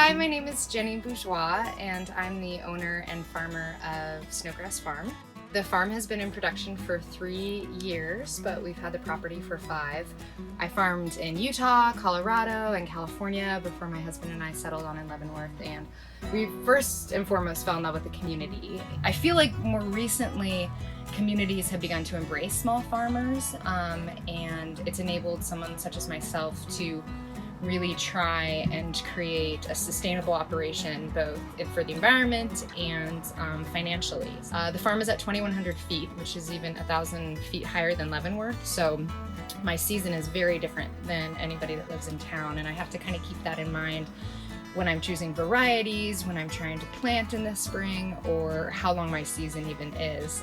Hi, my name is Jenny Bourgeois, and I'm the owner and farmer of Snowgrass Farm. The farm has been in production for 3 years, but we've had the property for 5. I farmed in Utah, Colorado, and California before my husband and I settled on in Leavenworth, and we first and foremost fell in love with the community. I feel like more recently, communities have begun to embrace small farmers, and it's enabled someone such as myself to really try and create a sustainable operation, both for the environment and financially. The farm is at 2,100 feet, which is even 1,000 feet higher than Leavenworth, so my season is very different than anybody that lives in town, and I have to kind of keep that in mind when I'm choosing varieties, when I'm trying to plant in the spring, or how long my season even is.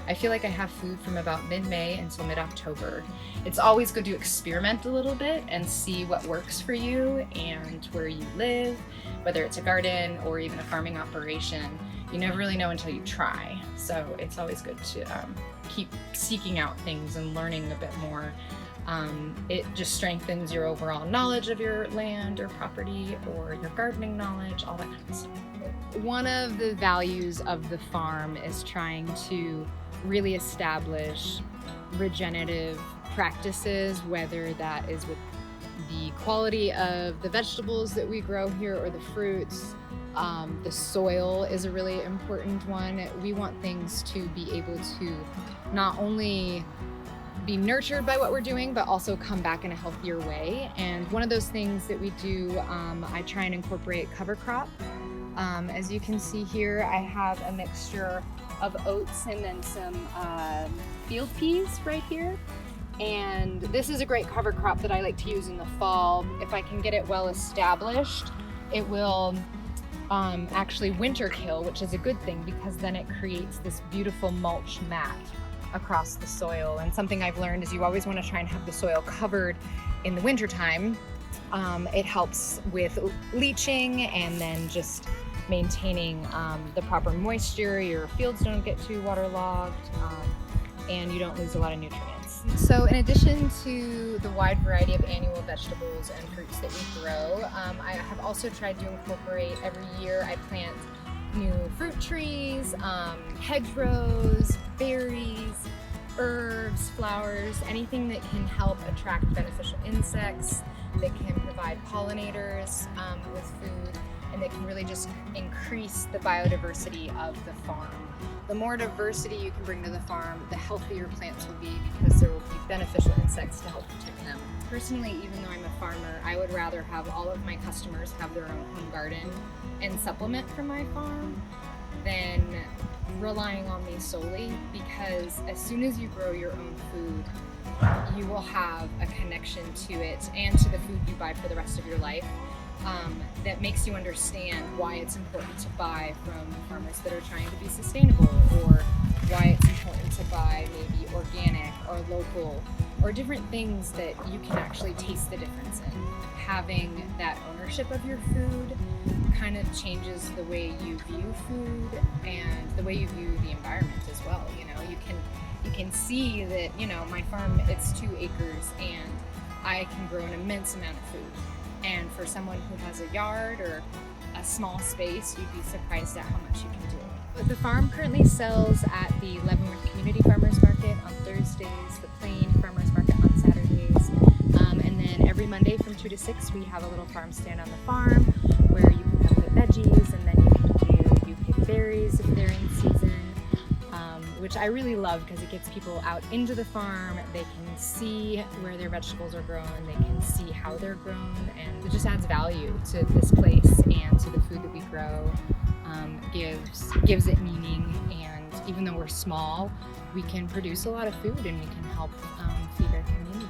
I feel like I have food from about mid-May until mid-October. It's always good to experiment a little bit and see what works for you and where you live, whether it's a garden or even a farming operation. You never really know until you try. So it's always good to keep seeking out things and learning a bit more. It just strengthens your overall knowledge of your land or property or your gardening knowledge, all that kind of stuff. One of the values of the farm is trying to really establish regenerative practices, whether that is with the quality of the vegetables that we grow here or the fruits. The soil is a really important one. We want things to be able to not only be nurtured by what we're doing, but also come back in a healthier way. And one of those things that we do, I try and incorporate cover crop. As you can see here, I have a mixture of oats and then some field peas right here. And this is a great cover crop that I like to use in the fall. If I can get it well established, it will actually winter kill, which is a good thing because then it creates this beautiful mulch mat across the soil. And something I've learned is you always want to try and have the soil covered in the wintertime. It helps with leaching and then just maintaining the proper moisture. Your fields don't get too waterlogged, and you don't lose a lot of nutrients. So in addition to the wide variety of annual vegetables and fruits that we grow, I have also tried to incorporate every year. I plant new fruit trees, hedgerows, berries, herbs, flowers, anything that can help attract beneficial insects, that can provide pollinators with food, and that can really just increase the biodiversity of the farm. The more diversity you can bring to the farm, the healthier plants will be because there will be beneficial insects to help protect them. Personally, even though I'm a farmer, I would rather have all of my customers have their own home garden and supplement from my farm than relying on me solely, because as soon as you grow your own food, you will have a connection to it and to the food you buy for the rest of your life. That makes you understand why it's important to buy from farmers that are trying to be sustainable, or why it's important to buy maybe organic or local or different things that you can actually taste the difference in. Having that ownership of your food kind of changes the way you view food and the way you view the environment as well. You know, you can see that, you know, my farm, it's 2 acres and I can grow an immense amount of food. And for someone who has a yard or a small space, you'd be surprised at how much you can do. The farm currently sells at the Leavenworth Community Farmers Market on Thursdays, the Plain Farmers Market on Saturdays, and then every Monday from 2 to 6 we have a little farm stand on the farm where you can come get veggies, and then you pick berries if they're in season. Which I really love because it gets people out into the farm. They can see where their vegetables are grown, they can see how they're grown, and it just adds value to this place and to the food that we grow. Gives it meaning, and even though we're small, we can produce a lot of food and we can help feed our community.